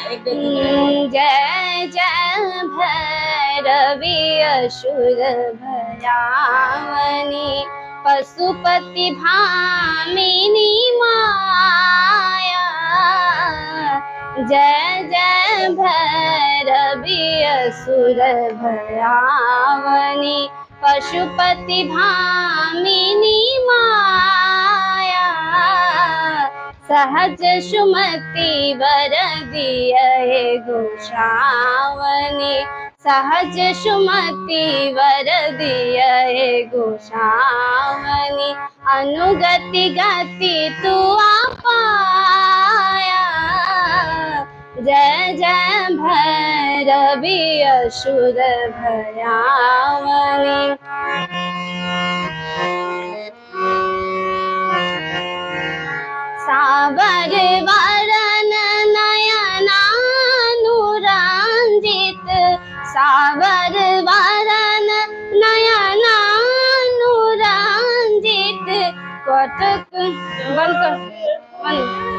जय जय भैरवी असुर भयावनी पशुपति भामिनी माया। जय जय भैरवी असुर भयावनी पशुपति भामिनी माया। सहज सुमति वर दिए गोसावनी सहज सुमति वर दिए गोसावनी अनुगति गति तू पाया। जय जय भैरवी असुर भयावनी। सावर वरन नयनानुरंजित सावर वरन नयनानुरंजित कटक बंद कर।